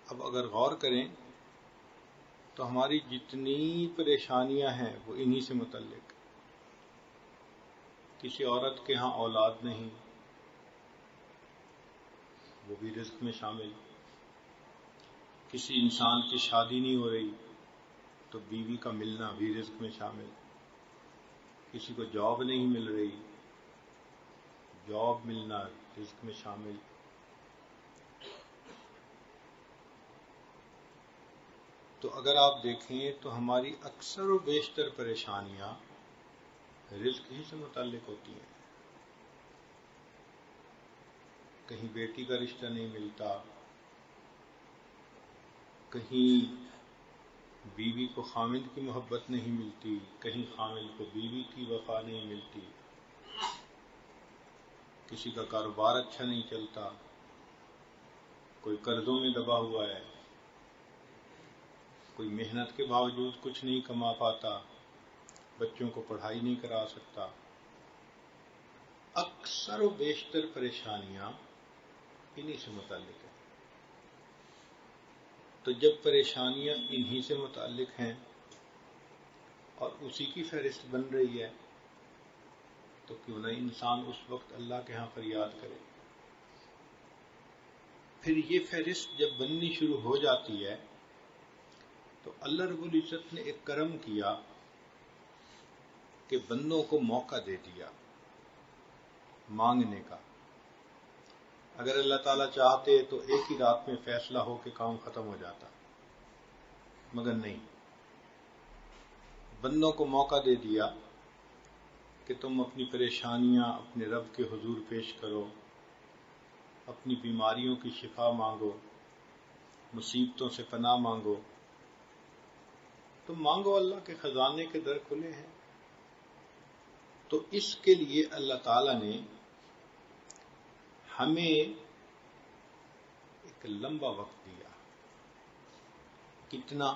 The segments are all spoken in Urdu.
اب اگر غور کریں تو ہماری جتنی پریشانیاں ہیں وہ انہی سے متعلق. کسی عورت کے ہاں اولاد نہیں، وہ بھی رزق میں شامل. کسی انسان کی شادی نہیں ہو رہی تو بیوی کا ملنا بھی رزق میں شامل. کسی کو جاب نہیں مل رہی، جاب ملنا رزق میں شامل. تو اگر آپ دیکھیں تو ہماری اکثر و بیشتر پریشانیاں رزق ہی سے متعلق ہوتی ہیں. کہیں بیٹی کا رشتہ نہیں ملتا، کہیں بیوی کو خامند کی محبت نہیں ملتی، کہیں خامند کو بیوی کی وفا نہیں ملتی، کسی کا کاروبار اچھا نہیں چلتا، کوئی قرضوں میں دبا ہوا ہے، کوئی محنت کے باوجود کچھ نہیں کما پاتا، بچوں کو پڑھائی نہیں کرا سکتا. اکثر و بیشتر پریشانیاں انہی سے متعلق ہیں. تو جب پریشانیاں انہی سے متعلق ہیں اور اسی کی فہرست بن رہی ہے تو کیوں نہ انسان اس وقت اللہ کے ہاں فریاد کرے. پھر یہ فہرست جب بننی شروع ہو جاتی ہے تو اللہ رب العزت نے ایک کرم کیا کہ بندوں کو موقع دے دیا مانگنے کا. اگر اللہ تعالیٰ چاہتے تو ایک ہی رات میں فیصلہ ہو کے کام ختم ہو جاتا، مگر نہیں، بندوں کو موقع دے دیا کہ تم اپنی پریشانیاں اپنے رب کے حضور پیش کرو، اپنی بیماریوں کی شفا مانگو، مصیبتوں سے پناہ مانگو. تم مانگو، اللہ کے خزانے کے در کھلے ہیں. تو اس کے لیے اللہ تعالیٰ نے ہمیں ایک لمبا وقت دیا. کتنا؟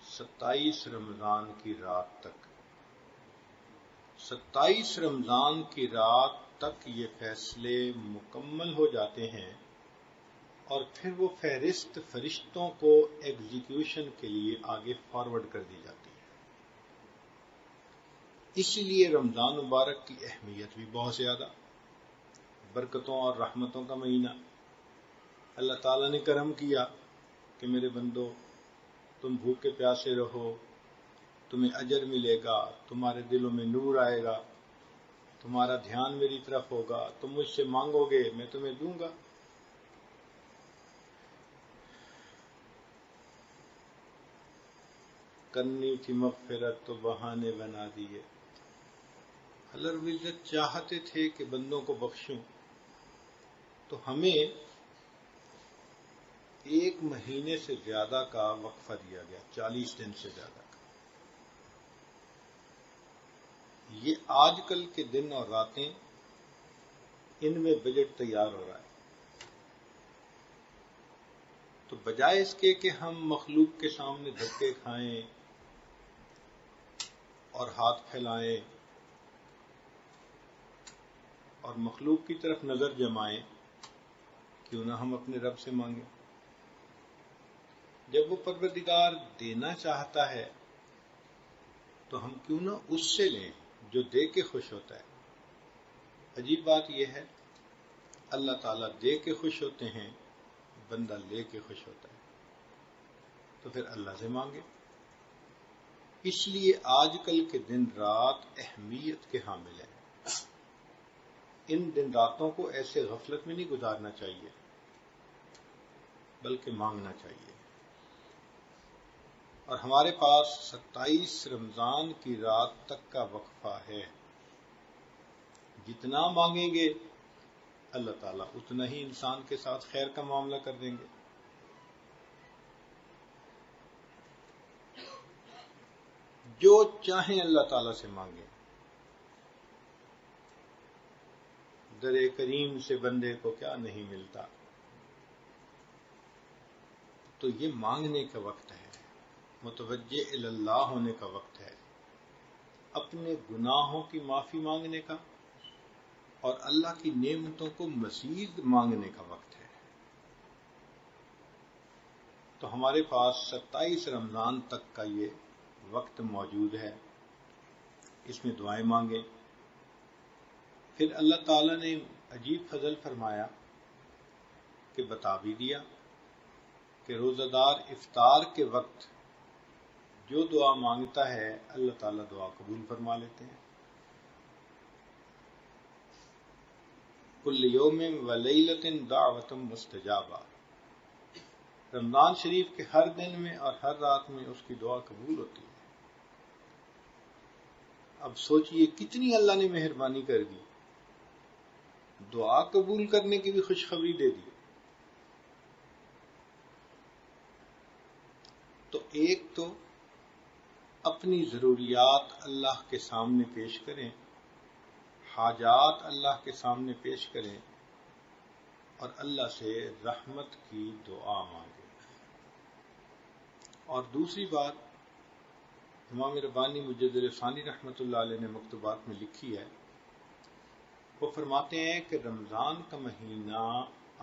27 رمضان کی رات تک. 27 رمضان کی رات تک یہ فیصلے مکمل ہو جاتے ہیں اور پھر وہ فہرست فرشتوں کو ایگزیکیوشن کے لیے آگے فارورڈ کر دی جاتی ہے. اسی لیے رمضان مبارک کی اہمیت بھی بہت زیادہ. برکتوں اور رحمتوں کا مہینہ. اللہ تعالیٰ نے کرم کیا کہ میرے بندو تم بھوکے پیاسے رہو، تمہیں اجر ملے گا، تمہارے دلوں میں نور آئے گا، تمہارا دھیان میری طرف ہوگا، تم مجھ سے مانگو گے میں تمہیں دوں گا. کرنی تھی مغفرت تو بہانے بنا دیے. اللہ رب العزت چاہتے تھے کہ بندوں کو بخشوں تو ہمیں 1 مہینے سے زیادہ کا وقفہ دیا گیا، 40 دن سے زیادہ کا. یہ آج کل کے دن اور راتیں ان میں بجٹ تیار ہو رہا ہے. تو بجائے اس کے کہ ہم مخلوق کے سامنے دھکے کھائیں اور ہاتھ پھیلائیں اور مخلوق کی طرف نظر جمائیں، کیوں نہ ہم اپنے رب سے مانگیں. جب وہ پروردگار دینا چاہتا ہے تو ہم کیوں نہ اس سے لیں جو دے کے خوش ہوتا ہے. عجیب بات یہ ہے، اللہ تعالیٰ دے کے خوش ہوتے ہیں، بندہ لے کے خوش ہوتا ہے. تو پھر اللہ سے مانگے. اس لیے آج کل کے دن رات اہمیت کے حامل ہیں. ان دن راتوں کو ایسے غفلت میں نہیں گزارنا چاہیے بلکہ مانگنا چاہیے. اور ہمارے پاس 27 رمضان کی رات تک کا وقفہ ہے. جتنا مانگیں گے اللہ تعالیٰ اتنا ہی انسان کے ساتھ خیر کا معاملہ کر دیں گے. جو چاہیں اللہ تعالیٰ سے مانگیں. در کریم سے بندے کو کیا نہیں ملتا. تو یہ مانگنے کا وقت ہے، متوجہ الی اللہ ہونے کا وقت ہے، اپنے گناہوں کی معافی مانگنے کا اور اللہ کی نعمتوں کو مزید مانگنے کا وقت ہے. تو ہمارے پاس 27 رمضان تک کا یہ وقت موجود ہے، اس میں دعائیں مانگیں۔ پھر اللہ تعالیٰ نے عجیب فضل فرمایا کہ بتا بھی دیا کہ روزہ دار افطار کے وقت جو دعا مانگتا ہے اللہ تعالیٰ دعا قبول فرما لیتے ہیں۔ کل یوم و لیلۃ دعوۃ مستجابہ، رمضان شریف کے ہر دن میں اور ہر رات میں اس کی دعا قبول ہوتی ہے۔ اب سوچئے کتنی اللہ نے مہربانی کر دی، دعا قبول کرنے کی بھی خوشخبری دے دی۔ تو ایک تو اپنی ضروریات اللہ کے سامنے پیش کریں، حاجات اللہ کے سامنے پیش کریں، اور اللہ سے رحمت کی دعا مانگیں۔ اور دوسری بات امام ربانی مجدد ثانی رحمۃ اللہ علیہ نے مکتوبات میں لکھی ہے، وہ فرماتے ہیں کہ رمضان کا مہینہ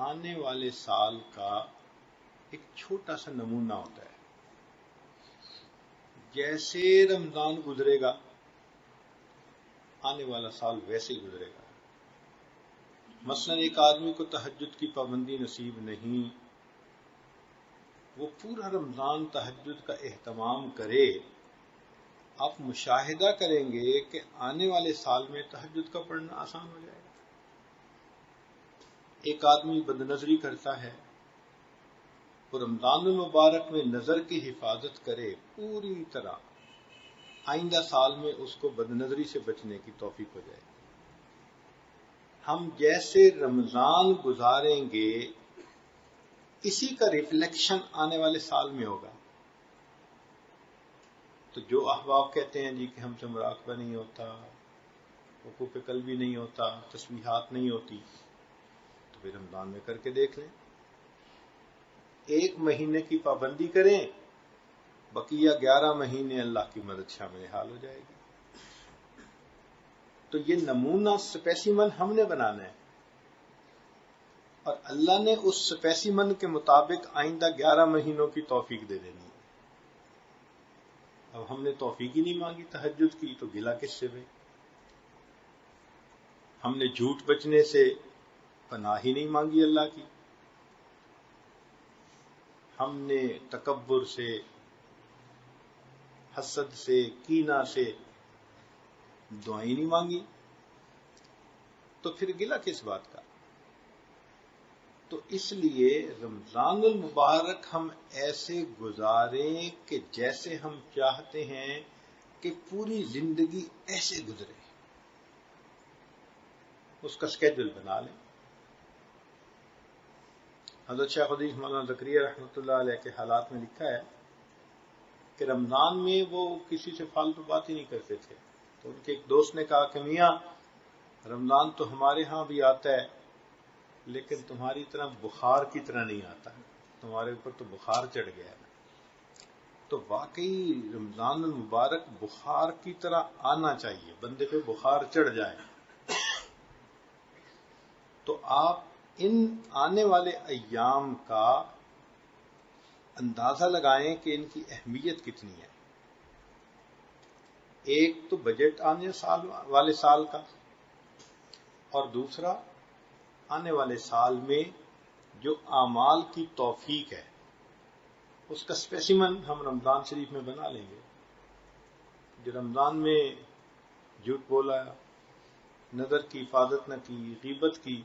آنے والے سال کا ایک چھوٹا سا نمونہ ہوتا ہے۔ جیسے رمضان گزرے گا آنے والا سال ویسے ہی گزرے گا۔ مثلا ایک آدمی کو تہجد کی پابندی نصیب نہیں، وہ پورا رمضان تہجد کا اہتمام کرے، آپ مشاہدہ کریں گے کہ آنے والے سال میں تہجد کا پڑھنا آسان ہو جائے گا۔ ایک آدمی بد نظری کرتا ہے، وہ رمضان المبارک میں نظر کی حفاظت کرے پوری طرح، آئندہ سال میں اس کو بد نظری سے بچنے کی توفیق ہو جائے گی۔ ہم جیسے رمضان گزاریں گے اسی کا ریفلیکشن آنے والے سال میں ہوگا۔ تو جو احباب کہتے ہیں جی کہ ہم سے مراقبہ نہیں ہوتا، حقوق قلبی نہیں ہوتا، تسبیحات نہیں ہوتی، تو پھر رمضان میں کر کے دیکھ لیں۔ ایک مہینے کی پابندی کریں، بقیہ 11 مہینے اللہ کی مدد شامل حال ہو جائے گی۔ تو یہ نمونہ اسپیسیمن ہم نے بنانا ہے، اور اللہ نے اس اسپیسیمن کے مطابق آئندہ 11 مہینوں کی توفیق دے دینی ہے۔ اب ہم نے توفیق ہی نہیں مانگی تہجد کی، تو گلہ کس سے بھائی؟ ہم نے جھوٹ بچنے سے پناہ ہی نہیں مانگی اللہ کی، ہم نے تکبر سے، حسد سے، کینہ سے دعائیں نہیں مانگی، تو پھر گلہ کس بات کا؟ تو اس لیے رمضان المبارک ہم ایسے گزاریں کہ جیسے ہم چاہتے ہیں کہ پوری زندگی ایسے گزرے، اس کا سکیڈول بنا لیں۔ حضرت شیخ حدیث مولانا زکریا رحمۃ اللہ علیہ کے حالات میں لکھا ہے کہ رمضان میں وہ کسی سے فالتو بات ہی نہیں کرتے تھے، تو ان کے ایک دوست نے کہا کہ میاں رمضان تو ہمارے ہاں بھی آتا ہے لیکن تمہاری طرح بخار کی طرح نہیں آتا، تمہارے اوپر تو بخار چڑھ گیا ہے۔ تو واقعی رمضان المبارک بخار کی طرح آنا چاہیے، بندے پہ بخار چڑھ جائے۔ تو آپ ان آنے والے ایام کا اندازہ لگائیں کہ ان کی اہمیت کتنی ہے۔ ایک تو بجٹ آنے والے سال کا، اور دوسرا آنے والے سال میں جو اعمال کی توفیق ہے اس کا اسپیسیمن ہم رمضان شریف میں بنا لیں گے۔ جو رمضان میں جھوٹ بولا، نظر کی حفاظت نہ کی، غیبت کی،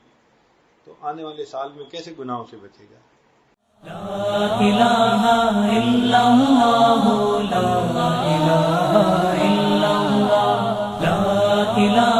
تو آنے والے سال میں کیسے گناہوں سے بچے گا؟ لا الہ الا اللہ، لا الہ الا اللہ، لا الہ